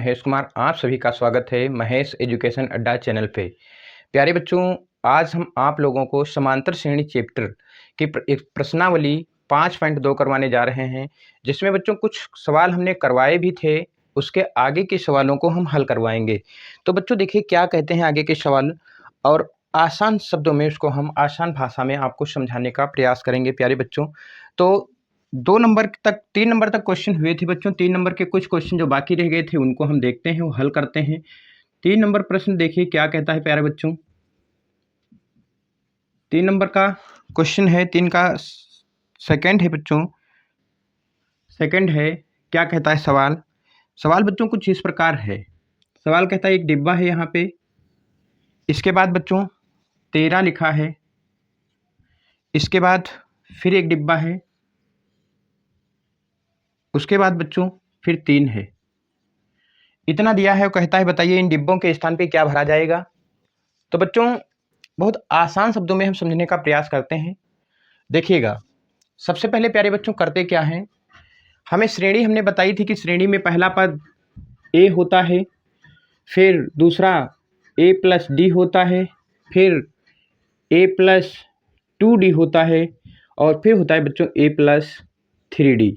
महेश कुमार। आप सभी का स्वागत है महेश एजुकेशन अड्डा चैनल पे। प्यारे बच्चों, आज हम आप लोगों को समांतर श्रेणी चैप्टर की एक प्रश्नावली 5.2 करवाने जा रहे हैं, जिसमें बच्चों कुछ सवाल हमने करवाए भी थे, उसके आगे के सवालों को हम हल करवाएंगे। तो बच्चों देखिए क्या कहते हैं आगे के सवाल, और आसान शब्दों में उसको हम आसान भाषा में आपको समझाने का प्रयास करेंगे। प्यारे बच्चों, तो 3 नंबर तक क्वेश्चन हुए थे बच्चों। 3 नंबर के कुछ क्वेश्चन जो बाकी रह गए थे उनको हम देखते हैं, वो हल करते हैं। 3 नंबर प्रश्न देखिए क्या कहता है प्यारे बच्चों। 3 नंबर का क्वेश्चन है, 3 का सेकंड है बच्चों। सेकंड है, क्या कहता है सवाल। सवाल बच्चों कुछ इस प्रकार है। सवाल कहता है एक डिब्बा है यहाँ पे, इसके बाद बच्चों 13 लिखा है, इसके बाद फिर एक डिब्बा है, उसके बाद बच्चों फिर 3 है। इतना दिया है, वो कहता है बताइए इन डिब्बों के स्थान पे क्या भरा जाएगा। तो बच्चों बहुत आसान शब्दों में हम समझने का प्रयास करते हैं। देखिएगा, सबसे पहले प्यारे बच्चों करते क्या हैं, हमें श्रेणी हमने बताई थी कि श्रेणी में पहला पद ए होता है, फिर दूसरा ए प्लस डी होता है, फिर ए प्लस 2d होता है, और फिर होता है बच्चों ए प्लस 3d,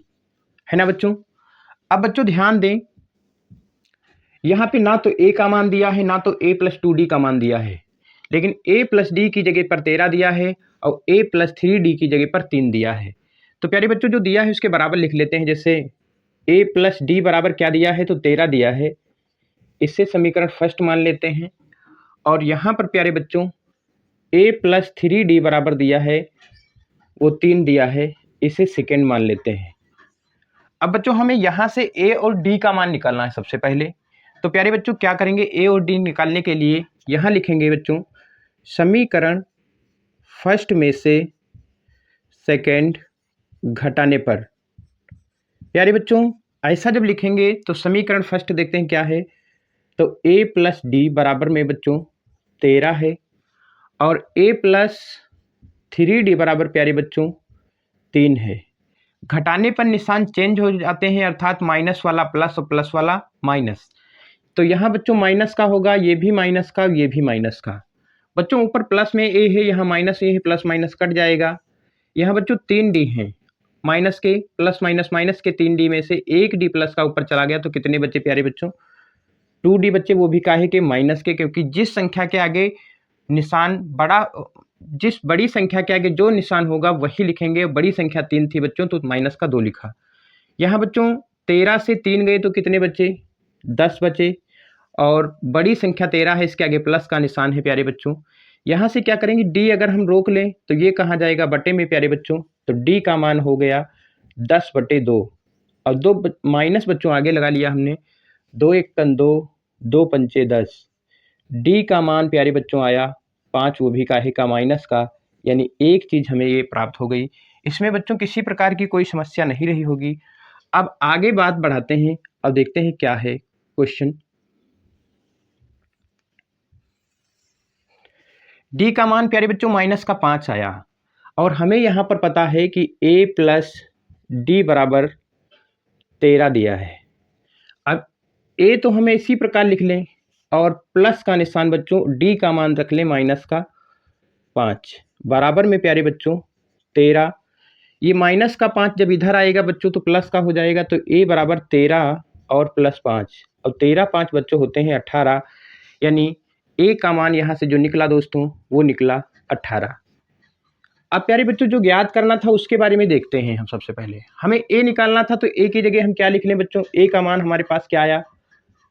है ना बच्चों। अब बच्चों ध्यान दें, यहाँ पे ना तो ए का मान दिया है, ना तो ए प्लस 2d का मान दिया है, लेकिन ए प्लस डी की जगह पर 13 दिया है और ए प्लस 3d की जगह पर 3 दिया है। तो प्यारे बच्चों जो दिया है उसके बराबर लिख लेते हैं। जैसे ए प्लस डी बराबर क्या दिया है, तो 13 दिया है, इससे समीकरण फर्स्ट मान लेते हैं। और यहाँ पर प्यारे बच्चों ए प्लस 3d बराबर दिया है, वो 3 दिया है, इसे सेकेंड मान लेते हैं। अब बच्चों हमें यहाँ से ए और डी का मान निकालना है सबसे पहले। तो प्यारे बच्चों क्या करेंगे, ए और डी निकालने के लिए यहाँ लिखेंगे बच्चों समीकरण फर्स्ट में से सेकंड घटाने पर। प्यारे बच्चों ऐसा जब लिखेंगे तो समीकरण फर्स्ट देखते हैं क्या है, तो ए प्लस डी बराबर में बच्चों 13 है, और ए प्लस 3d बराबर प्यारे बच्चों 3 है। घटाने पर निशान चेंज हो जाते हैं, अर्थात माइनस वाला प्लस और प्लस वाला माइनस। तो यहाँ बच्चों माइनस का होगा, ये भी माइनस का, ये भी माइनस का। बच्चों ऊपर प्लस में ए है, यहाँ माइनस ए है, प्लस माइनस कट जाएगा। यहाँ बच्चों 3d हैं, माइनस के प्लस माइनस माइनस के 3d में से एक डी प्लस का ऊपर चला गया, तो कितने बच्चे प्यारे बच्चों 2d बच्चे, वो भी काहे के माइनस के, क्योंकि जिस संख्या के आगे निशान जिस बड़ी संख्या के आगे जो निशान होगा वही लिखेंगे। बड़ी संख्या 3 थी बच्चों, तो माइनस का 2 लिखा। यहाँ बच्चों 13 से 3 गए तो कितने बचे, 10 बचे, और बड़ी संख्या 13 है, इसके आगे प्लस का निशान है प्यारे बच्चों। यहाँ से क्या करेंगे, डी अगर हम रोक लें तो ये कहाँ जाएगा, बटे में प्यारे बच्चों। तो डी का मान हो गया 10/2, और 2 माइनस बच्चों आगे लगा लिया हमने, 2 1 2, 2 पंचे 10। डी का मान प्यारे बच्चों आया 5, वो भी काहे का, माइनस का। यानी एक चीज़ हमें ये प्राप्त हो गई। इसमें बच्चों किसी प्रकार की कोई समस्या नहीं रही होगी। अब आगे बात बढ़ाते हैं, अब देखते हैं क्या है क्वेश्चन। डी का मान प्यारे बच्चों माइनस का 5 आया, और हमें यहाँ पर पता है कि ए प्लस डी बराबर 13 दिया है। अब ए तो हमें इसी प्रकार लिख लें, और प्लस का निशान बच्चों डी का मान रख लें माइनस का 5, बराबर में प्यारे बच्चों 13। ये माइनस का 5 जब इधर आएगा बच्चों तो प्लस का हो जाएगा, तो ए बराबर 13 और प्लस 5, और 13 5 बच्चों होते हैं 18। यानी ए का मान यहाँ से जो निकला दोस्तों वो निकला 18। अब प्यारे बच्चों जो ज्ञात करना था उसके बारे में देखते हैं। हम सबसे पहले हमें ए निकालना था, तो ए की जगह हम क्या लिख लें बच्चों, ए का मान हमारे पास क्या आया,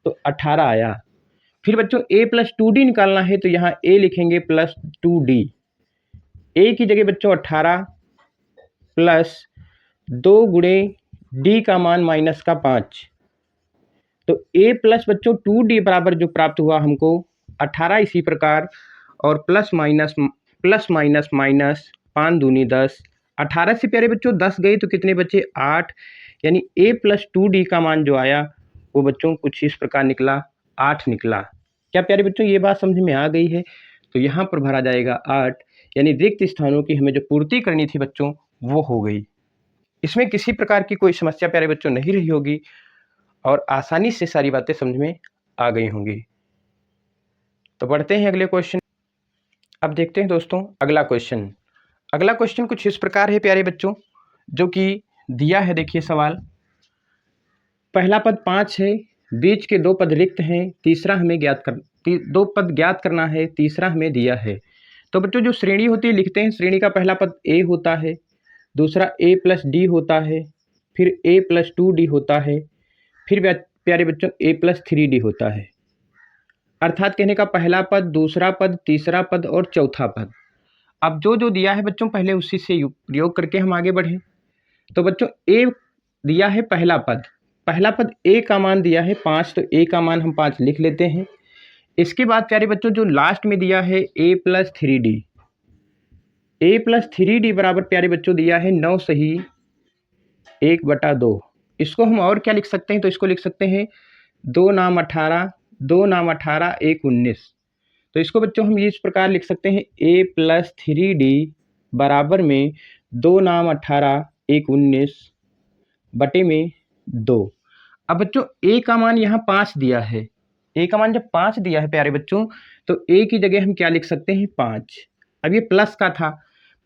तो 18 आया। फिर बच्चों ए प्लस 2d निकालना है, तो यहाँ ए लिखेंगे प्लस 2d। ए की जगह बच्चों 18 प्लस 2 गुणे डी का मान माइनस का 5, तो ए प्लस बच्चों 2d बराबर जो प्राप्त हुआ हमको 18। इसी प्रकार और प्लस माइनस माइनस 5 दूनी 10, 18 से प्यारे बच्चों 10 गए तो कितने बचे, 8। यानी ए प्लस 2d का मान जो आया वो बच्चों कुछ इस प्रकार निकला, 8 निकला। क्या प्यारे बच्चों ये बात समझ में आ गई है। तो यहाँ पर भरा जाएगा 8, यानी रिक्त स्थानों की हमें जो पूर्ति करनी थी बच्चों वो हो गई। इसमें किसी प्रकार की कोई समस्या प्यारे बच्चों नहीं रही होगी। और आसानी से सारी बातें समझ में आ गई होंगी। तो बढ़ते हैं अगले क्वेश्चन। अब देखते हैं दोस्तों अगला क्वेश्चन। अगला क्वेश्चन कुछ इस प्रकार है प्यारे बच्चों, जो कि दिया है। देखिए सवाल, पहला पद 5 है, बीच के 2 पद रिक्त हैं, तीसरा हमें ज्ञात कर 2 पद ज्ञात करना है, तीसरा हमें दिया है। तो बच्चों जो श्रेणी होती है लिखते हैं, श्रेणी का पहला पद ए होता है, दूसरा ए प्लस डी होता है, फिर ए प्लस 2d होता है, फिर प्यारे बच्चों ए प्लस 3d होता है। अर्थात कहने का पहला पद, दूसरा पद, तीसरा पद और चौथा पद। अब जो जो दिया है बच्चों पहले उसी से प्रयोग करके हम आगे बढ़ें। तो बच्चों ए दिया है पहला पद, पहला पद ए का मान दिया है 5, तो ए का मान हम 5 लिख लेते हैं। इसके बाद प्यारे बच्चों जो लास्ट में दिया है ए प्लस 3d, ए प्लस 3d बराबर प्यारे बच्चों दिया है 9 सही 1/2। इसको हम और क्या लिख सकते हैं, तो इसको लिख सकते हैं 2 नाम 18, 2 नाम 18 1 19। तो इसको बच्चों हम इस प्रकार लिख सकते हैं ए प्लस 3d बराबर में 2 नाम 18 1 19 बटे में 2। अब बच्चों ए का मान यहाँ 5 दिया है, ए का मान जब 5 दिया है प्यारे बच्चों, तो ए की जगह हम क्या लिख सकते हैं 5। अब ये प्लस का था,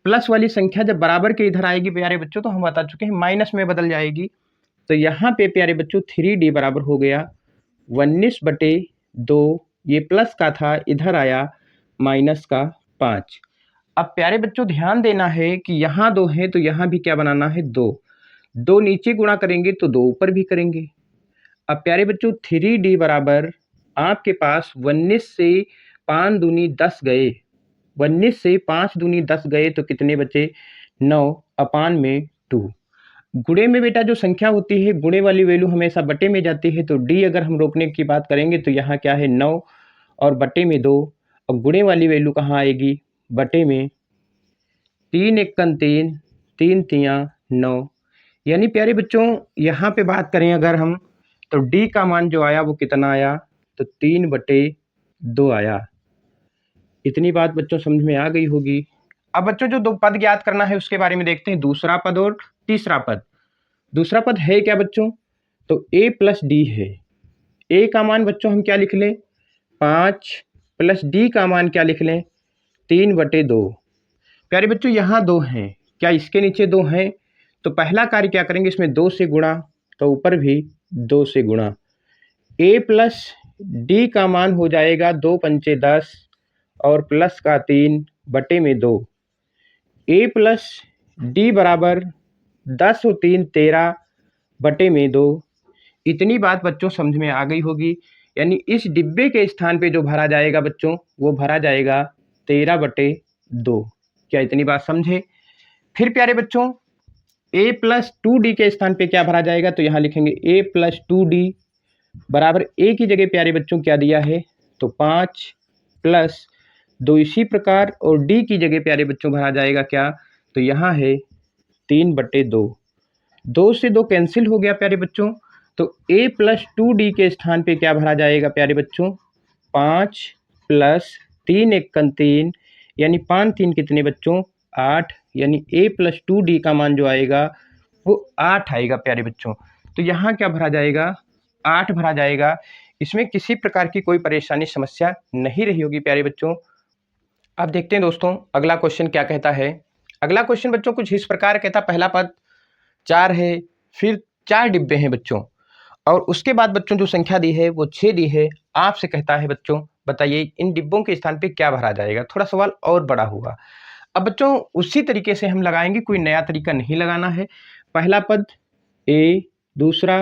प्लस वाली संख्या जब बराबर के इधर आएगी प्यारे बच्चों तो हम बता चुके हैं माइनस में बदल जाएगी। तो यहाँ पे प्यारे बच्चों 3d बराबर हो गया 19/2, ये प्लस का था इधर आया माइनस का 5। अब प्यारे बच्चों ध्यान देना है कि यहाँ 2 है तो यहाँ भी क्या बनाना है 2, 2 नीचे गुणा करेंगे तो 2 ऊपर भी करेंगे। अब प्यारे बच्चों 3d बराबर आपके पास 19 से 5 दूनी 10 गए, 19 से 5 दूनी 10 गए तो कितने बचे 9/2। गुणे में बेटा जो संख्या होती है गुणे वाली वैल्यू हमेशा बटे में जाती है, तो d अगर हम रोकने की बात करेंगे तो यहाँ क्या है 9 और बटे में 2। अब गुणे वाली वैल्यू कहाँ आएगी बटे में, 3 एकन 3, 3 तियाँ 9। यानी प्यारे बच्चों यहाँ पे बात करें अगर हम तो d का मान जो आया वो कितना आया, तो 3/2 आया। इतनी बात बच्चों समझ में आ गई होगी। अब बच्चों जो 2 पद ज्ञात करना है उसके बारे में देखते हैं, दूसरा पद और तीसरा पद। दूसरा पद है क्या बच्चों, तो a प्लस डी है। a का मान बच्चों हम क्या लिख लें 5 प्लस d का मान क्या लिख लें 3/2। प्यारे बच्चों यहाँ 2 हैं, क्या इसके नीचे 2 हैं, तो पहला कार्य क्या करेंगे इसमें 2 से गुणा, तो ऊपर भी 2 से गुणा। a प्लस डी का मान हो जाएगा 2 पंचे 10 और प्लस का 3 बटे में 2। a प्लस डी बराबर 10 और 3 13 बटे में 2। इतनी बात बच्चों समझ में आ गई होगी। यानी इस डिब्बे के स्थान पे जो भरा जाएगा बच्चों वो भरा जाएगा 13/2। क्या इतनी बात समझे। फिर प्यारे बच्चों a प्लस 2d के स्थान पे क्या भरा जाएगा, तो यहाँ लिखेंगे a प्लस 2d बराबर a की जगह प्यारे बच्चों क्या दिया है, तो 5 प्लस 2 इसी प्रकार, और d की जगह प्यारे बच्चों भरा जाएगा क्या, तो यहाँ है 3/2। 2 से 2 कैंसिल हो गया प्यारे बच्चों, तो a प्लस 2d के स्थान पे क्या भरा जाएगा प्यारे बच्चों 5 प्लस 3 एकन 3, यानी 5 3 कितने बच्चों 8, यानी a प्लस 2d का मान जो आएगा वो 8 आएगा प्यारे बच्चों। तो यहाँ क्या भरा जाएगा 8 भरा जाएगा। इसमें किसी प्रकार की कोई परेशानी समस्या नहीं रही होगी प्यारे बच्चों। अब देखते हैं दोस्तों अगला क्वेश्चन क्या कहता है। अगला क्वेश्चन बच्चों कुछ इस प्रकार कहता, पहला पद 4 है, फिर 4 डिब्बे हैं बच्चों, और उसके बाद बच्चों जो संख्या दी है वो 6 दी है। आपसे कहता है बच्चों बताइए इन डिब्बों के स्थान पे क्या भरा जाएगा। थोड़ा सवाल और बड़ा हुआ। अब बच्चों उसी तरीके से हम लगाएंगे, कोई नया तरीका नहीं लगाना है। पहला पद a, दूसरा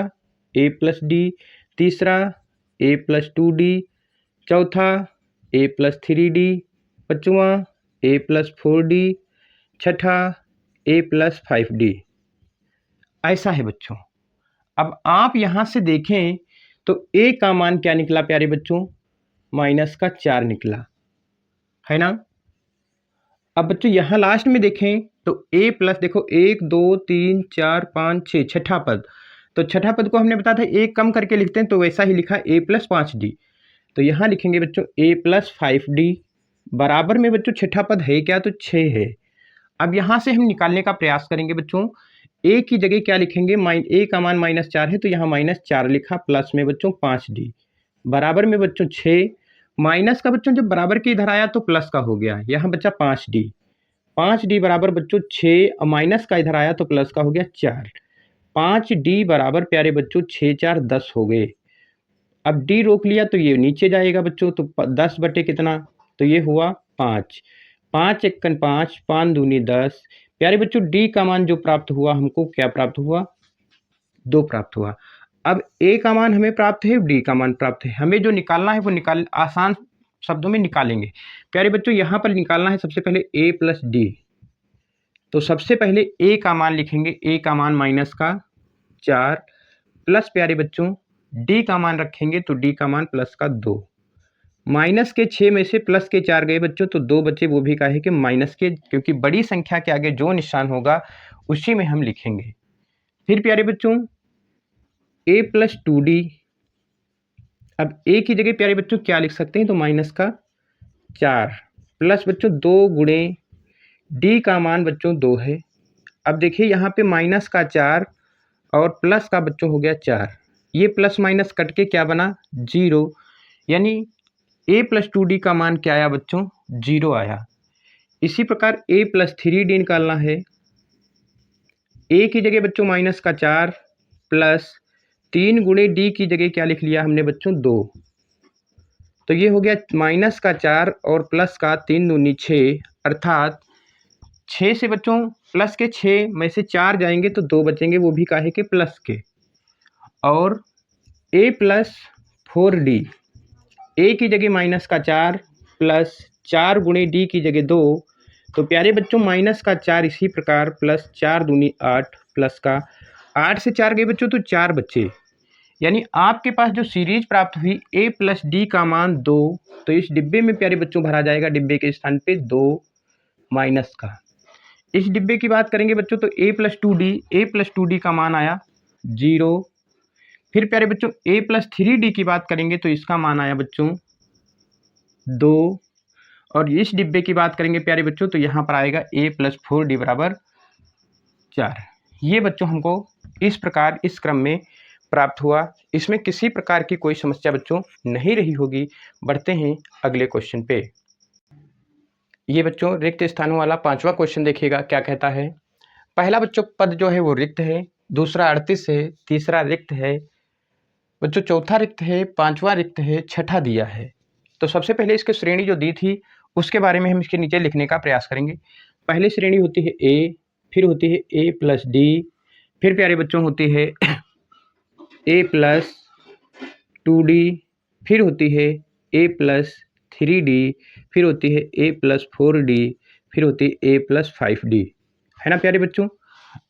a प्लस डी, तीसरा a प्लस 2d, चौथा a plus 3d, पाँचवां a plus 4d, छठा a प्लस 5d। ऐसा है बच्चों। अब आप यहाँ से देखें तो a का मान क्या निकला प्यारे बच्चों -4 निकला है ना। अब बच्चों यहाँ लास्ट में देखें तो a प्लस देखो 1 2 3 4 5 6 छठा पद, तो छठा पद को हमने बताया था एक कम करके लिखते हैं, तो वैसा ही लिखा a प्लस 5d। तो यहाँ लिखेंगे बच्चों a प्लस 5d बराबर में बच्चों छठा पद है क्या, तो 6 है। अब यहाँ से हम निकालने का प्रयास करेंगे बच्चों ए की जगह क्या लिखेंगे, ए का मान -4 है तो यहाँ -4 लिखा, प्लस में बच्चों 5D बराबर में बच्चों 6, माइनस का बच्चों जब बराबर के इधर आया तो प्लस का हो गया, यहाँ बच्चा 5D, 5D बराबर बच्चों 6, माइनस का इधर आया तो प्लस का हो गया 4, 5D बराबर प्यारे बच्चों 6 4 10 हो गए। अब D रोक लिया तो ये नीचे जाएगा बच्चों, तो 10 बटे कितना, तो ये हुआ 5, 5 एकन 5, 5 दूनी 10। प्यारे बच्चों D का मान जो प्राप्त हुआ हमको, क्या प्राप्त हुआ, 2 प्राप्त हुआ। अब A का मान हमें प्राप्त है, D का मान प्राप्त है, हमें जो निकालना है वो आसान शब्दों में निकालेंगे। प्यारे बच्चों यहाँ पर निकालना है सबसे पहले A प्लस D, तो सबसे पहले A का मान लिखेंगे, A का मान -4 प्लस प्यारे बच्चों D का मान रखेंगे तो D का मान प्लस का 2, माइनस के 6 में से प्लस के 4 गए बच्चों तो 2 बचे, वो भी काहे के माइनस के, क्योंकि बड़ी संख्या के आगे जो निशान होगा उसी में हम लिखेंगे। फिर प्यारे बच्चों A प्लस 2D, अब A की जगह प्यारे बच्चों क्या लिख सकते हैं, तो -4 प्लस बच्चों 2 गुणे D का मान बच्चों 2 है। अब देखिए यहाँ पे -4 और प्लस का बच्चों हो गया 4, ये प्लस माइनस कट के क्या बना, 0, यानी A प्लस 2D का मान क्या आया बच्चों, 0 आया। इसी प्रकार A प्लस 3D निकालना है, A की जगह बच्चों -4 प्लस 3 गुणे D की जगह क्या लिख लिया हमने बच्चों, 2, तो ये हो गया -4 और प्लस का 3 दूनी 6, अर्थात 6 से बच्चों प्लस के 6 में से 4 जाएंगे तो 2 बचेंगे, वो भी काहे के प्लस के। और A प्लस 4D, A की जगह -4 प्लस 4 गुणे D की जगह 2, तो प्यारे बच्चों -4 इसी प्रकार प्लस 4 दूनी 8 प्लस का 8 से 4 गए बच्चों तो 4 बच्चे, यानी आपके पास जो सीरीज प्राप्त हुई A प्लस D का मान 2, तो इस डिब्बे में प्यारे बच्चों भरा जाएगा, डिब्बे के स्थान पे 2 माइनस का। इस डिब्बे की बात करेंगे बच्चों तो A प्लस 2D का मान आया 0। फिर प्यारे बच्चों A प्लस 3D की बात करेंगे तो इसका मान आया बच्चों 2, और इस डिब्बे की बात करेंगे प्यारे बच्चों तो यहाँ पर आएगा A प्लस 4D बराबर 4। ये बच्चों हमको इस प्रकार इस क्रम में प्राप्त हुआ। इसमें किसी प्रकार की कोई समस्या बच्चों नहीं रही होगी। बढ़ते हैं अगले क्वेश्चन पे। ये बच्चों रिक्त स्थानों वाला 5वां क्वेश्चन देखिएगा क्या कहता है। पहला बच्चों पद जो है वो रिक्त है, दूसरा 38 है, तीसरा रिक्त है बच्चों, चौथा रिक्त है, 5वां रिक्त है, छठा दिया है। तो सबसे पहले इसकी श्रेणी जो दी थी उसके बारे में हम इसके नीचे लिखने का प्रयास करेंगे। पहली श्रेणी होती है A, फिर होती है A प्लस D, फिर प्यारे बच्चों होती है A प्लस 2D, फिर होती है A प्लस 3D, फिर होती है A प्लस 4D, फिर होती है A प्लस 5D, है ना प्यारे बच्चों।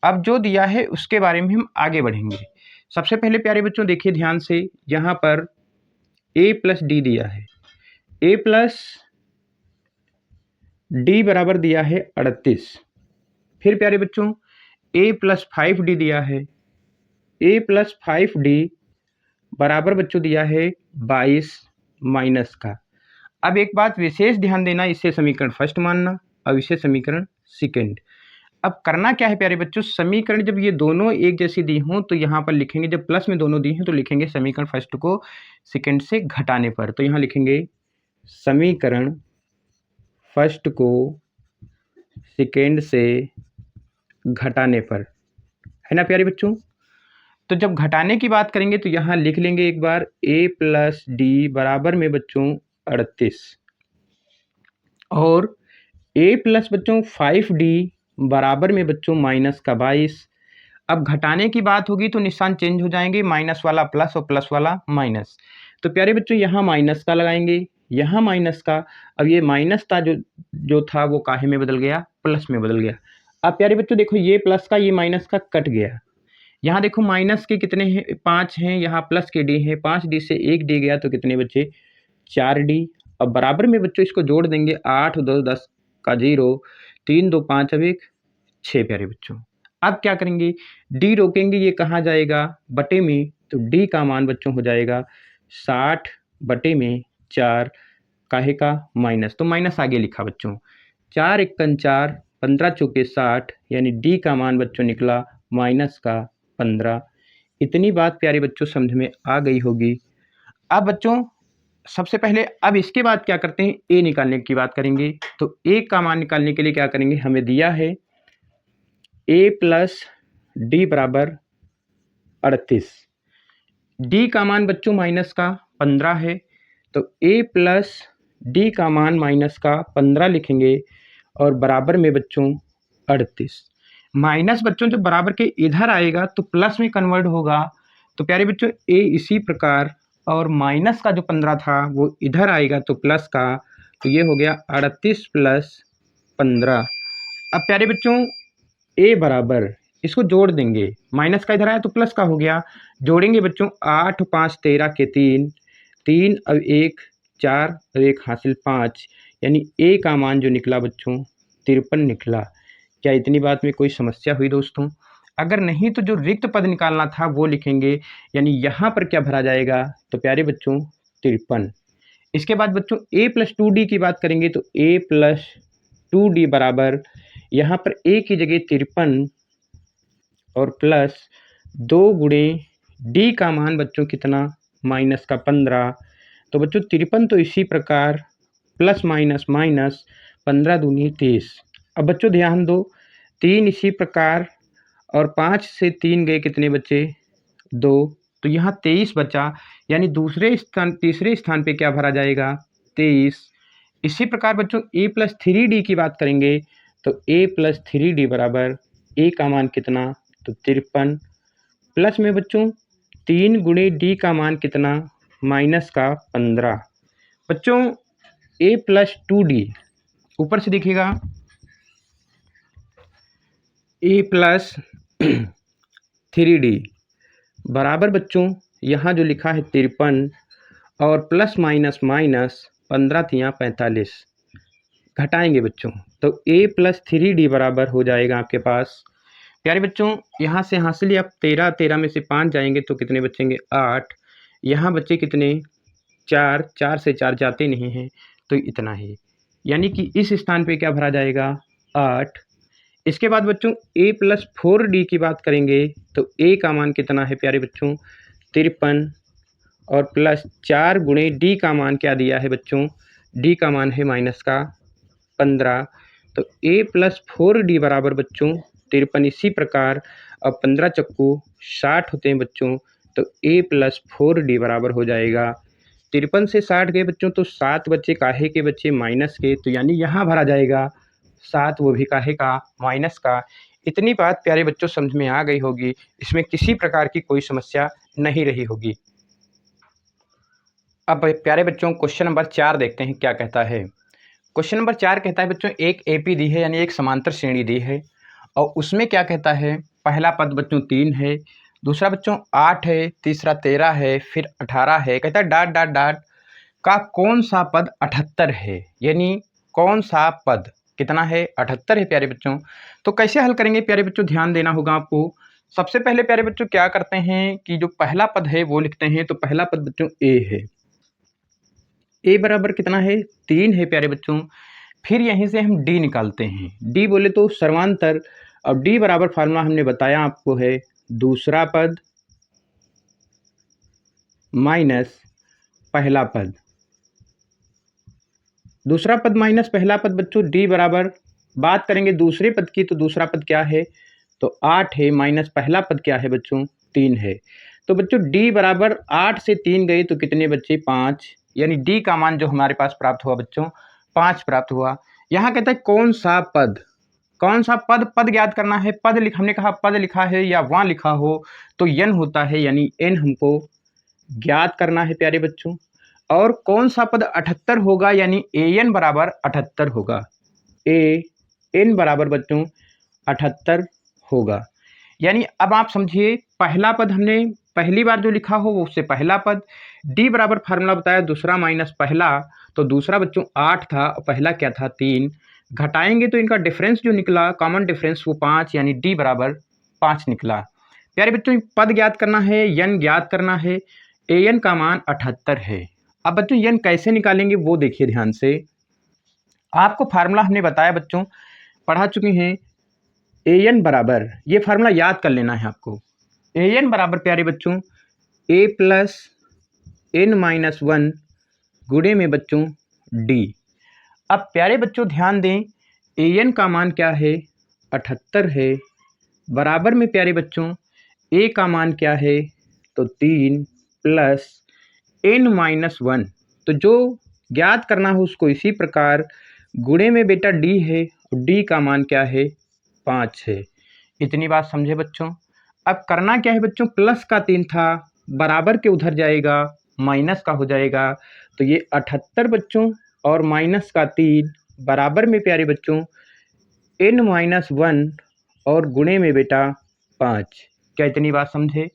अब जो दिया है उसके बारे में हम आगे बढ़ेंगे। सबसे पहले प्यारे बच्चों देखिए ध्यान से, यहाँ पर A प्लस D दिया है, A प्लस D बराबर दिया है 38, फिर प्यारे बच्चों A प्लस 5D दिया है, A प्लस 5D बराबर बच्चों दिया है 22 माइनस का। अब एक बात विशेष ध्यान देना, इसे समीकरण फर्स्ट मानना और इसे समीकरण सेकंड। अब करना क्या है प्यारे बच्चों, समीकरण जब ये दोनों एक जैसी दी हों तो यहाँ पर लिखेंगे, जब प्लस में दोनों दी हैं तो लिखेंगे समीकरण फर्स्ट को सेकंड से घटाने पर, तो यहाँ लिखेंगे समीकरण फर्स्ट को सेकंड से घटाने पर, है ना प्यारे बच्चों। तो जब घटाने की बात करेंगे तो यहाँ लिख लेंगे एक बार A प्लस D बराबर में बच्चों 38 और A प्लस बच्चों 5D बराबर में बच्चों माइनस का 22। अब घटाने की बात होगी तो निशान चेंज हो जाएंगे, माइनस वाला प्लस और प्लस वाला माइनस। तो प्यारे बच्चों यहाँ माइनस का लगाएंगे, यहाँ माइनस का। अब ये माइनस था जो था वो काहे में बदल गया, प्लस में बदल गया। अब प्यारे बच्चों देखो ये प्लस का ये माइनस का कट गया। यहाँ देखो माइनस के कितने हैं, 5 हैं, यहाँ प्लस के D हैं, 5D से 1D गया तो कितने बच्चे 4D। अब बराबर में बच्चों इसको जोड़ देंगे, 8 2 10 का 0, 3 2 5 अब 1 6 प्यारे बच्चों। अब क्या करेंगे, D रोकेंगे, ये कहाँ जाएगा बटे में, तो D का मान बच्चों हो जाएगा 60 बटे में 4 काहे का माइनस, तो माइनस आगे लिखा बच्चों। 4 एकन 4, 15 चौके 60, यानी D का मान बच्चों निकला माइनस का 15। इतनी बात प्यारे बच्चों समझ में आ गई होगी। अब बच्चों सबसे पहले अब इसके बाद क्या करते हैं, ए निकालने की बात करेंगे। तो ए का मान निकालने के लिए क्या करेंगे, हमें दिया है ए प्लस डी बराबर 38। डी का मान बच्चों माइनस का 15 है, तो ए प्लस डी का मान माइनस का 15 लिखेंगे और बराबर में बच्चों 38। माइनस बच्चों जब बराबर के इधर आएगा तो प्लस में कन्वर्ट होगा। तो प्यारे बच्चों ए इसी प्रकार, और माइनस का जो 15 था वो इधर आएगा तो प्लस का, तो ये हो गया 38 प्लस 15। अब प्यारे बच्चों ए बराबर, इसको जोड़ देंगे, माइनस का इधर आया तो प्लस का हो गया, जोड़ेंगे बच्चों 8 5 13 के 3, 3 और 1 4 और 1 हासिल 5, यानी ए का मान जो निकला बच्चों 53 निकला। क्या इतनी बात में कोई समस्या हुई दोस्तों? अगर नहीं तो जो रिक्त पद निकालना था वो लिखेंगे, यानी यहाँ पर क्या भरा जाएगा, तो प्यारे बच्चों 53। इसके बाद बच्चों a प्लस 2d की बात करेंगे, तो a प्लस 2d बराबर, यहाँ पर a की जगह 53 और प्लस 2 गुणे d का मान बच्चों कितना, माइनस का 15। तो बच्चों 53 तो इसी प्रकार प्लस माइनस माइनस 15 दूनी 30। अब बच्चों ध्यान दो, 3 इसी प्रकार और 5 से 3 गए, कितने बचे 2, तो यहाँ 23 बचा, यानी तीसरे स्थान पे क्या भरा जाएगा 23। इसी प्रकार बच्चों a प्लस 3d की बात करेंगे, तो a प्लस 3d बराबर a का मान कितना, तो 53, प्लस में बच्चों 3 गुणे d का मान कितना, माइनस का 15। बच्चों a प्लस 2d ऊपर से देखिएगा, a प्लस 3d बराबर बच्चों यहाँ जो लिखा है 53 और प्लस माइनस माइनस 15 तियाँ 45, घटाएंगे बच्चों तो a प्लस 3d बराबर हो जाएगा आपके पास। प्यारे बच्चों यहाँ से हासिल आप 13, 13 में से 5 जाएंगे तो कितने बचेंगे 8, यहाँ बचे कितने 4, 4 से 4 जाते नहीं हैं तो इतना ही, यानी कि इस स्थान पे क्या भरा जाएगा 8। इसके बाद बच्चों a प्लस 4d की बात करेंगे, तो a का मान कितना है प्यारे बच्चों 53 और प्लस 4 गुणे d का मान क्या दिया है बच्चों, d का मान है माइनस का 15। तो a प्लस 4d बराबर बच्चों 53। इसी प्रकार अब 15 चक्कू 60 होते हैं बच्चों, तो a प्लस 4d बराबर हो जाएगा 53 से 60 गए बच्चों, तो 7 बच्चे काहे के बच्चे माइनस के, तो यानी यहाँ भरा जाएगा 7, वो भी काहे का माइनस का। इतनी बात प्यारे बच्चों समझ में आ गई होगी, इसमें किसी प्रकार की कोई समस्या नहीं रही होगी। अब प्यारे बच्चों क्वेश्चन नंबर 4 देखते हैं क्या कहता है। क्वेश्चन नंबर 4 कहता है बच्चों एक एपी दी है, यानी एक समांतर श्रेणी दी है, और उसमें क्या कहता है, पहला पद बच्चों 3 है, दूसरा बच्चों 8 है, तीसरा 13 है, फिर 18 है। कहता है डाट डाट डाट का कौन सा पद 78 है, यानी कौन सा पद कितना है 78 है प्यारे बच्चों। तो कैसे हल करेंगे प्यारे बच्चों, ध्यान देना होगा आपको। सबसे पहले प्यारे बच्चों क्या करते हैं कि जो पहला पद है वो लिखते हैं, तो पहला पद बच्चों ए है, ए बराबर कितना है 3 है प्यारे बच्चों। फिर यहीं से हम डी निकालते हैं, डी बोले तो सर्वांतर, अब डी बराबर फार्मूला हमने बताया आपको है दूसरा पद माइनस पहला पद, दूसरा पद माइनस पहला पद बच्चों डी बराबर, बात करेंगे दूसरे पद की, तो दूसरा पद क्या है, तो 8 है, माइनस पहला पद क्या है बच्चों 3 है। तो बच्चों डी बराबर 8 से 3 गए तो कितने बच्चे 5, यानी डी का मान जो हमारे पास प्राप्त हुआ बच्चों 5 प्राप्त हुआ। यहाँ कहता है कौन सा पद, कौन सा पद, पद ज्ञात करना है। हमने कहा पद लिखा है या वहाँ लिखा हो तो यन होता है, यानी एन हमको ज्ञात करना है प्यारे बच्चों। और कौन सा पद 78 होगा, यानी ए एन बराबर 78 होगा, ए एन बराबर बच्चों 78 होगा। यानी अब आप समझिए पहला पद हमने पहली बार जो लिखा हो वो उससे पहला पद, डी बराबर फार्मूला बताया दूसरा माइनस पहला, तो दूसरा बच्चों 8 था और पहला क्या था 3, घटाएंगे तो इनका डिफरेंस जो निकला कॉमन डिफरेंस वो 5, यानी डी बराबर 5 निकला। प्यारे बच्चों पद ज्ञात करना है, यन ज्ञात करना है, ए एन का मान 78 है। अब बच्चों यन कैसे निकालेंगे वो देखिए ध्यान से, आपको फार्मूला हमने बताया बच्चों, पढ़ा चुके हैं ए एन बराबर, ये फार्मूला याद कर लेना है आपको, ए एन बराबर प्यारे बच्चों ए प्लस एन माइनस वन गुणे में बच्चों डी। अब प्यारे बच्चों ध्यान दें, ए एन का मान क्या है 78 है, बराबर में प्यारे बच्चों ए का मान क्या है तो 3 प्लस एन माइनस वन, तो जो ज्ञात करना हो उसको इसी प्रकार गुणे में बेटा डी है और डी का मान क्या है 5 है। इतनी बात समझे बच्चों। अब करना क्या है बच्चों, प्लस का 3 था, बराबर के उधर जाएगा माइनस का हो जाएगा, तो ये 78 बच्चों और माइनस का 3 बराबर में प्यारे बच्चों एन माइनस वन और गुणे में बेटा 5। क्या इतनी बात समझे।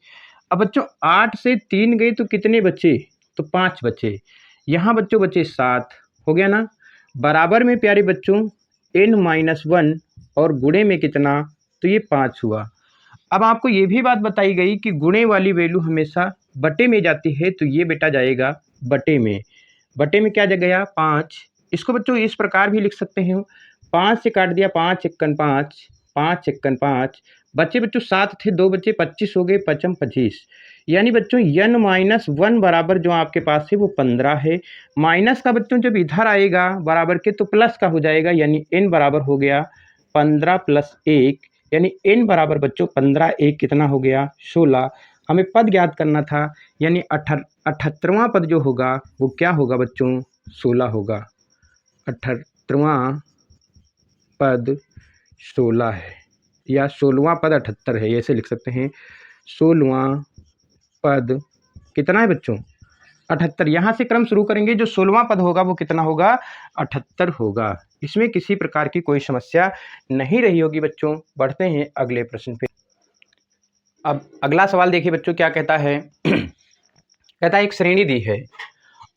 अब बच्चों 8 से 3 गए तो कितने बचे, तो 5 बचे, यहाँ बच्चों बचे 7, हो गया ना। बराबर में प्यारे बच्चों एन माइनस वन और गुणे में कितना, तो ये 5 हुआ। अब आपको ये भी बात बताई गई कि गुणे वाली वैल्यू हमेशा बटे में जाती है, तो ये बेटा जाएगा बटे में। बटे में क्या गया 5। इसको बच्चों इस प्रकार भी लिख सकते हैं, 5 से काट दिया 5 एकन 5, 5 एकन 5, बच्चे बच्चों 7 थे, 2 बच्चे 25 हो गए, 5 25, यानी बच्चों n माइनस वन बराबर जो आपके पास है वो 15 है। माइनस का बच्चों जब इधर आएगा बराबर के तो प्लस का हो जाएगा, यानी n बराबर हो गया 15 प्लस 1, यानी n बराबर बच्चों 15 1 कितना हो गया 16। हमें पद ज्ञात करना था, यानी 78वां पद जो होगा वो क्या होगा बच्चों 16 होगा। 78वां पद 16 है, या 16वां पद 78 है, ऐसे लिख सकते हैं। 16वां पद कितना है बच्चों 78। यहाँ से क्रम शुरू करेंगे, जो 16वां पद होगा वो कितना होगा 78 होगा। इसमें किसी प्रकार की कोई समस्या नहीं रही होगी बच्चों। बढ़ते हैं अगले प्रश्न पे। अब अगला सवाल देखिए बच्चों क्या कहता है कहता है एक श्रेणी दी है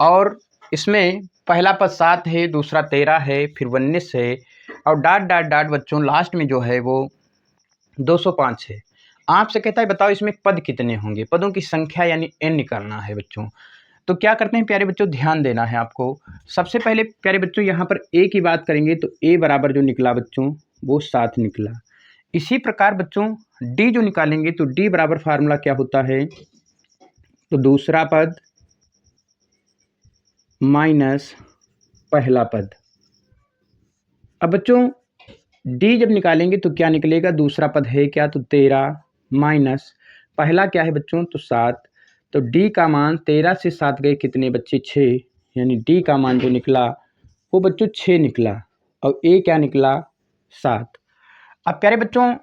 और इसमें पहला पद 7 है, दूसरा 13 है, फिर 19 है और डाट डाट डाट बच्चों लास्ट में जो है वो 205 है। आपसे कहता है बताओ इसमें पद कितने होंगे, पदों की संख्या यानी n निकालना है बच्चों। तो क्या करते हैं प्यारे बच्चों, ध्यान देना है आपको। सबसे पहले प्यारे बच्चों यहाँ पर a की बात करेंगे तो a बराबर जो निकला बच्चों वो 7 निकला। इसी प्रकार बच्चों d जो निकालेंगे तो d बराबर फार्मूला क्या होता है, तो दूसरा पद माइनस पहला पद। अब बच्चों d जब निकालेंगे तो क्या निकलेगा, दूसरा पद है क्या तो 13 माइनस पहला क्या है बच्चों तो 7, तो d का मान 13 से 7 गए कितने बच्चे 6, यानी d का मान जो निकला वो बच्चों 6 निकला और a क्या निकला 7। अब प्यारे बच्चों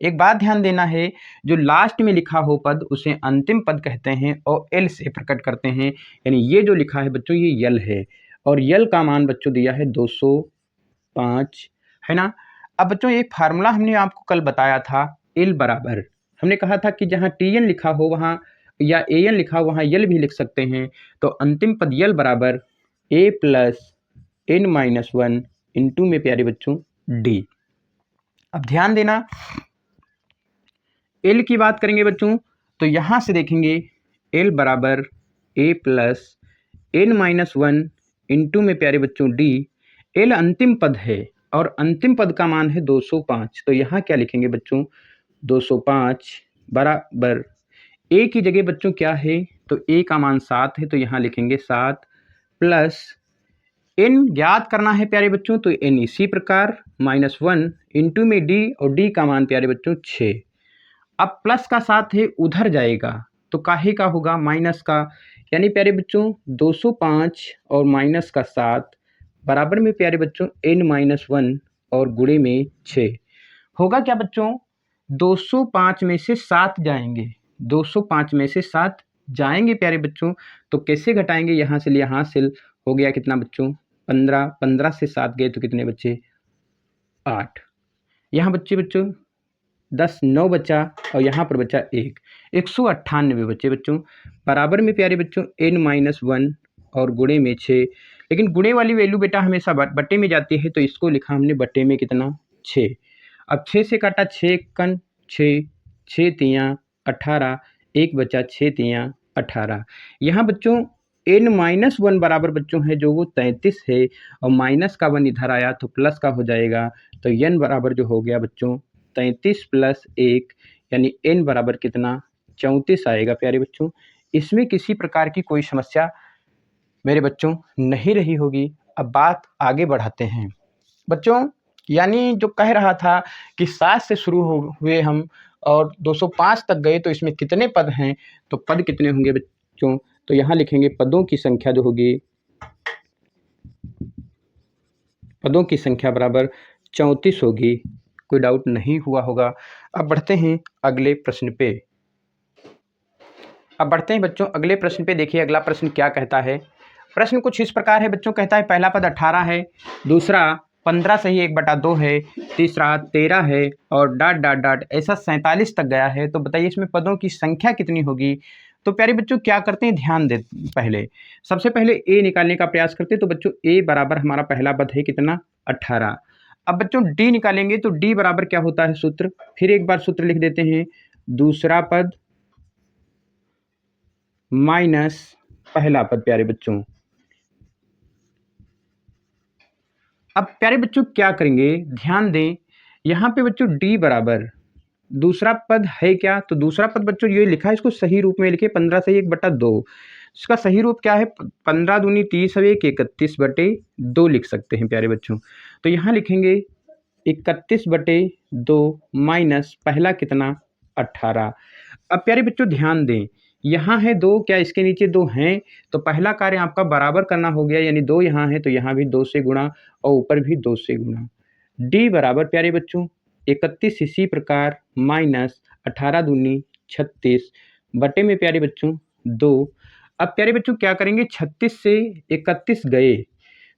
एक बात ध्यान देना है, जो लास्ट में लिखा हो पद उसे अंतिम पद कहते हैं और l से प्रकट करते हैं, यानी ये जो लिखा है बच्चों ये यल है और यल का मान बच्चों दिया है 205 है ना। अब बच्चों एक फार्मूला हमने आपको कल बताया था एल बराबर, हमने कहा था कि जहाँ टी एन लिखा हो वहाँ या ए एन लिखा हो वहाँ यल भी लिख सकते हैं, तो अंतिम पद यल बराबर A plus N minus one into में प्यारे बच्चों डी। अब ध्यान देना एल की बात करेंगे बच्चों तो यहाँ से देखेंगे एल बराबर A plus N minus one into में प्यारे बच्चों डी। एल अंतिम पद है और अंतिम पद का मान है 205, तो यहाँ क्या लिखेंगे बच्चों 205 बराबर ए की जगह बच्चों क्या है तो ए का मान 7 है, तो यहाँ लिखेंगे 7 प्लस एन ज्ञात करना है प्यारे बच्चों तो एन इसी प्रकार -1 इंटू में डी और डी का मान प्यारे बच्चों 6। अब प्लस का 7 है उधर जाएगा तो काहे का होगा माइनस का, यानी प्यारे बच्चों 205 और माइनस का 7 बराबर में प्यारे बच्चों n-1 और गुणे में 6 होगा। क्या बच्चों 205 में से 7 जाएंगे, 205 में से 7 जाएंगे प्यारे बच्चों, तो कैसे घटाएंगे, यहाँ से यहाँ से हो गया कितना बच्चों 15, 15 से 7 गए तो कितने बच्चे 8, यहाँ बच्चों 10 9 बचा और यहाँ पर बचा 198 बच्चे बच्चों बराबर में प्यारे बच्चों n-1 और गुणे में 6। लेकिन गुणे वाली वैल्यू बेटा हमेशा बट्टे में जाती है, तो इसको लिखा हमने बट्टे में कितना 6। अब 6 से काटा 6 कन 6, 6 तियाँ 18, 1 बचा 6 तियाँ 18। यहाँ बच्चों n-1 बराबर बच्चों है जो वो 33 है और माइनस का 1 इधर आया तो प्लस का हो जाएगा, तो n बराबर जो हो गया बच्चों 33 प्लस 1 यानी n बराबर कितना 34 आएगा प्यारे बच्चों। इसमें किसी प्रकार की कोई समस्या मेरे बच्चों नहीं रही होगी। अब बात आगे बढ़ाते हैं बच्चों, यानी जो कह रहा था कि 7 से शुरू हुए हम और 205 तक गए तो इसमें कितने पद हैं, तो पद कितने होंगे बच्चों, तो यहाँ लिखेंगे पदों की संख्या जो होगी, पदों की संख्या बराबर 34 होगी। कोई डाउट नहीं हुआ होगा। अब बढ़ते हैं अगले प्रश्न पे। अब बढ़ते हैं बच्चों अगले प्रश्न पे। देखिए अगला प्रश्न क्या कहता है। प्रश्न कुछ इस प्रकार है बच्चों, कहता है पहला पद 18 है, दूसरा 15 से ही 1/2 है, तीसरा 13 है और डाट डाट डाट ऐसा 47 तक गया है। तो बताइए इसमें पदों की संख्या कितनी होगी। तो प्यारे बच्चों क्या करते हैं, ध्यान दे। पहले सबसे पहले ए निकालने का प्रयास करते हैं। तो बच्चों ए बराबर हमारा पहला पद है कितना 18। अब बच्चों डी निकालेंगे तो डी बराबर क्या होता है सूत्र, फिर एक बार सूत्र लिख देते हैं, दूसरा पद माइनस पहला पद। प्यारे बच्चों अब प्यारे बच्चों क्या करेंगे, ध्यान दें। यहाँ पे बच्चों डी बराबर दूसरा पद है क्या, तो दूसरा पद बच्चों ये लिखा है, इसको सही रूप में लिखे 15 से 1/2। इसका सही रूप क्या है, 15 दूनी 30 और 1 31/2 लिख सकते हैं प्यारे बच्चों। तो यहाँ लिखेंगे 31/2 माइनस पहला कितना 18। अब प्यारे बच्चों ध्यान दें, यहाँ है 2, क्या इसके नीचे 2 हैं, तो पहला कार्य आपका बराबर करना हो गया, यानी 2 यहाँ है तो यहाँ भी 2 से गुणा और ऊपर भी 2 से गुणा। डी बराबर प्यारे बच्चों 31 इसी प्रकार माइनस 18 दूनी 36 बटे में प्यारे बच्चों 2। अब प्यारे बच्चों क्या करेंगे, 36 से 31 गए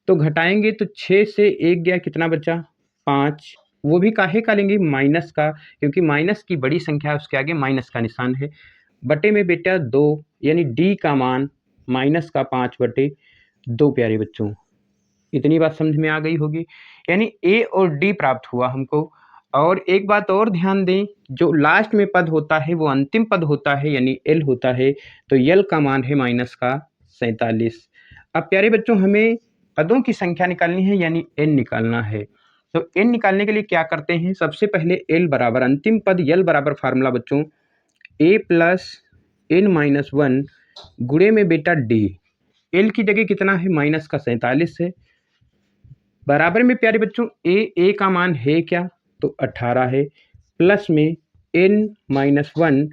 तो घटाएंगे तो 6 से 1 गया, कितना बचा 5। वो भी काहे का लेंगे, माइनस का, क्योंकि माइनस की बड़ी संख्या है उसके आगे माइनस का निशान है। बटे में बेटा 2, यानी डी का मान माइनस का 5/2 प्यारे बच्चों। इतनी बात समझ में आ गई होगी, यानी ए और डी प्राप्त हुआ हमको। और एक बात और ध्यान दें, जो लास्ट में पद होता है वो अंतिम पद होता है, यानी एल होता है, तो एल का मान है माइनस का 47। अब प्यारे बच्चों हमें पदों की संख्या निकालनी है, यानी एन निकालना है। तो एन निकालने के लिए क्या करते हैं, सबसे पहले एल बराबर अंतिम पद एल बराबर फार्मूला बच्चों ए प्लस एन माइनस 1 गुणे में बेटा डी। एल की जगह कितना है, माइनस का 47 है, बराबर में प्यारे बच्चों ए का मान है क्या, तो 18 है, प्लस में n माइनस 1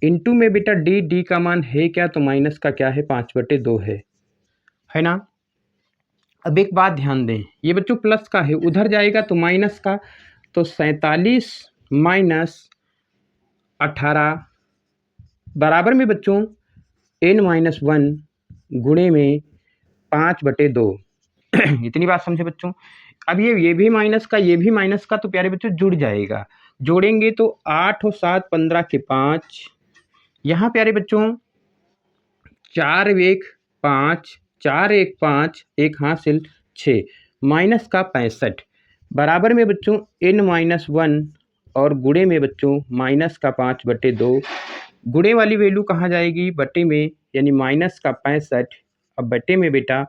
इंटू में बेटा डी का मान है क्या, तो माइनस का क्या है 5/2 है ना। अब एक बात ध्यान दें, ये बच्चों प्लस का है, उधर जाएगा तो माइनस का, तो 47 माइनस 18 बराबर में बच्चों n माइनस 1 गुणे में 5/2। इतनी बात समझे बच्चों। अब ये भी माइनस का, ये भी माइनस का, तो प्यारे बच्चों जुड़ जाएगा, जोड़ेंगे तो 8 और 7 15 के 5, यहाँ प्यारे बच्चों 4 1 5 4 1 5 1 हासिल 6 माइनस का 65 बराबर में बच्चों n माइनस 1 और गुणे में बच्चों माइनस का 5/2। गुणे वाली वैल्यू कहाँ जाएगी, बटे में, यानी माइनस का 65 अब बटे में बेटा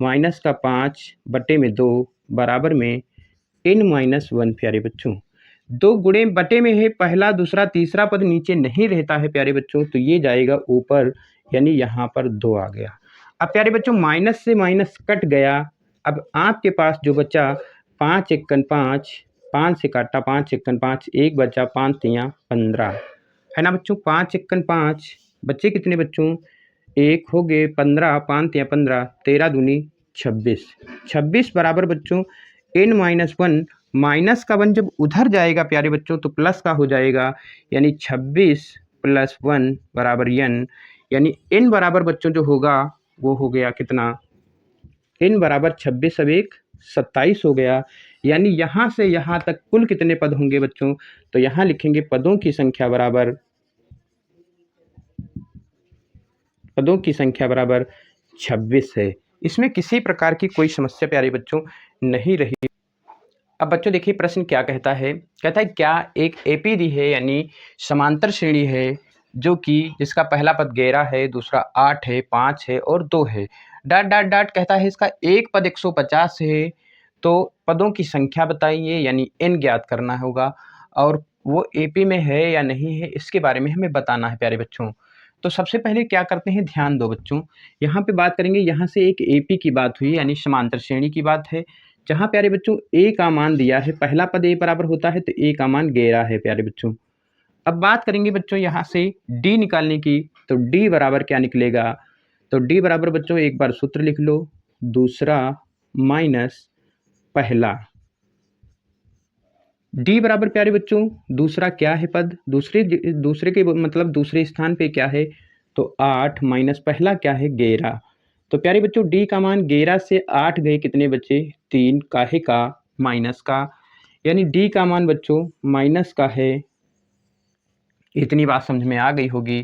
माइनस का 5/2 बराबर में n माइनस 1 प्यारे बच्चों। 2 गुणे बटे में है, पहला दूसरा तीसरा पद नीचे नहीं रहता है प्यारे बच्चों, तो ये जाएगा ऊपर, यानी यहाँ पर 2 आ गया। अब प्यारे बच्चों माइनस से माइनस कट गया, अब आपके पास जो बचा 5 1 5, 5 से काटा 5 1 5, 1 बचा 5 3 15 है ना बच्चों। 5 1 5 बच्चे कितने बच्चों, 1 हो गए, 15 5 3 15, 13 दूनी 26, 26 बराबर बच्चों n माइनस 1 माइनस का 1 जब उधर जाएगा प्यारे बच्चों तो प्लस का हो जाएगा, यानी 26 प्लस 1 बराबर n, यानी n बराबर बच्चों जो होगा वो हो गया कितना, n बराबर 26 अब 1 27 हो गया। यानी यहाँ से यहाँ तक कुल कितने पद होंगे बच्चों, तो यहाँ लिखेंगे पदों की संख्या बराबर 26 है। इसमें किसी प्रकार की कोई समस्या प्यारे बच्चों नहीं रही। अब बच्चों देखिए प्रश्न क्या कहता है, कहता है क्या एक एपी दी है, यानी समांतर श्रेणी है, जो कि जिसका पहला पद 11 है, दूसरा 8 है, 5 है और 2 है, डाट डाट डाट कहता है इसका एक पद 150 है, तो पदों की संख्या बताइए, यानी n ज्ञात करना होगा। और वो एपी में है या नहीं है, इसके बारे में हमें बताना है प्यारे बच्चों। तो सबसे पहले क्या करते हैं, ध्यान दो बच्चों, यहाँ पे बात करेंगे। यहाँ से एक एपी की बात हुई, यानी समांतर श्रेणी की बात है, जहाँ प्यारे बच्चों ए का मान दिया है, पहला पद ए बराबर होता है तो ए का मान 11 है प्यारे बच्चों। अब बात करेंगे बच्चों यहाँ से डी निकालने की, तो डी बराबर क्या निकलेगा, तो डी बराबर बच्चों एक बार सूत्र लिख लो, दूसरा माइनस पहला। डी बराबर प्यारे बच्चों दूसरा क्या है पद, दूसरे के मतलब दूसरे स्थान पे क्या है, तो 8 माइनस पहला क्या है 11। तो प्यारे बच्चों डी का मान 11 से 8 गए कितने बचे, 3, काहे का, माइनस का, यानी डी का मान बच्चों माइनस का है। इतनी बात समझ में आ गई होगी।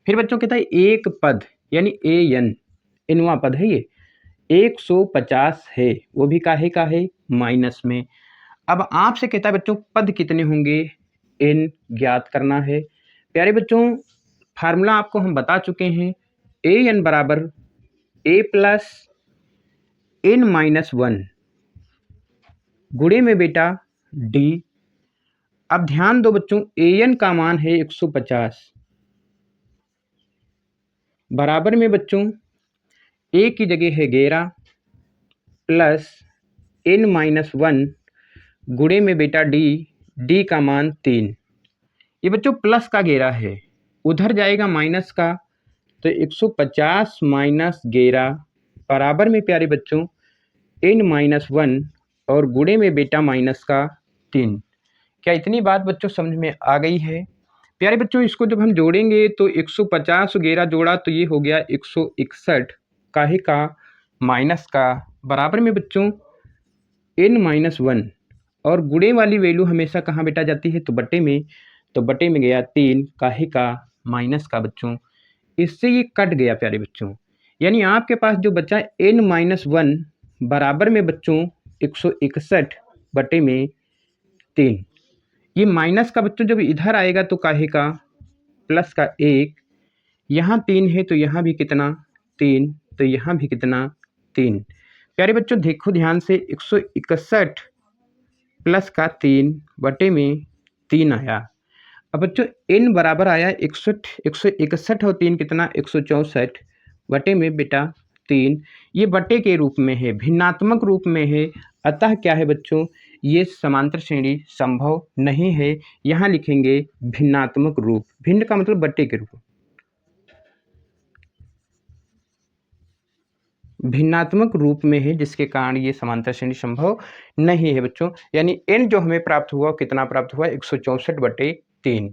फिर बच्चों कहता है एक पद, यानी ए एन, इनवा पद है ये, 150 है, वो भी काहे का है, माइनस में। अब आपसे कहता है बच्चों पद कितने होंगे, एन ज्ञात करना है। प्यारे बच्चों फार्मूला आपको हम बता चुके हैं, ए एन बराबर ए प्लस एन माइनस 1 गुणे में बेटा डी। अब ध्यान दो बच्चों, ए एन का मान है 150, बराबर में बच्चों ए की जगह है 11 प्लस एन माइनस 1 गुणे में बेटा डी, डी का मान 3। ये बच्चों प्लस का 11 है, उधर जाएगा माइनस का, तो 150 माइनस 11 बराबर में प्यारे बच्चों एन माइनस 1 और गुणे में बेटा माइनस का 3। क्या इतनी बात बच्चों समझ में आ गई है। प्यारे बच्चों इसको जब हम जोड़ेंगे तो 150 11 जोड़ा तो ये हो गया 161, काहे का, माइनस का, बराबर में बच्चों एन माइनस 1 और गुणे वाली वैल्यू हमेशा कहाँ बेटा जाती है, तो बटे में, तो बटे में गया 3, काहे का, माइनस का बच्चों। इससे ये कट गया प्यारे बच्चों, यानी आपके पास जो बचा एन माइनस 1 बराबर में बच्चों 161 बटे में 3। ये माइनस का बच्चों जब इधर आएगा तो काहे का, प्लस का 1, यहाँ 3 है तो यहाँ भी कितना 3, तो यहाँ भी कितना 3। प्यारे बच्चों देखो ध्यान से, 161 प्लस का 3 बटे में 3 आया। अब बच्चों n बराबर आया 161 और 3 कितना 164 बटे में बेटा 3। ये बटे के रूप में है, भिन्नात्मक रूप में है, अतः क्या है बच्चों, ये समांतर श्रेणी संभव नहीं है। यहाँ लिखेंगे भिन्नात्मक रूप, भिन्न का मतलब बटे के रूप, भिन्नात्मक रूप में है, जिसके कारण ये समांतर श्रेणी संभव नहीं है बच्चों। यानी n जो हमें प्राप्त हुआ कितना प्राप्त हुआ 164 बटे 3।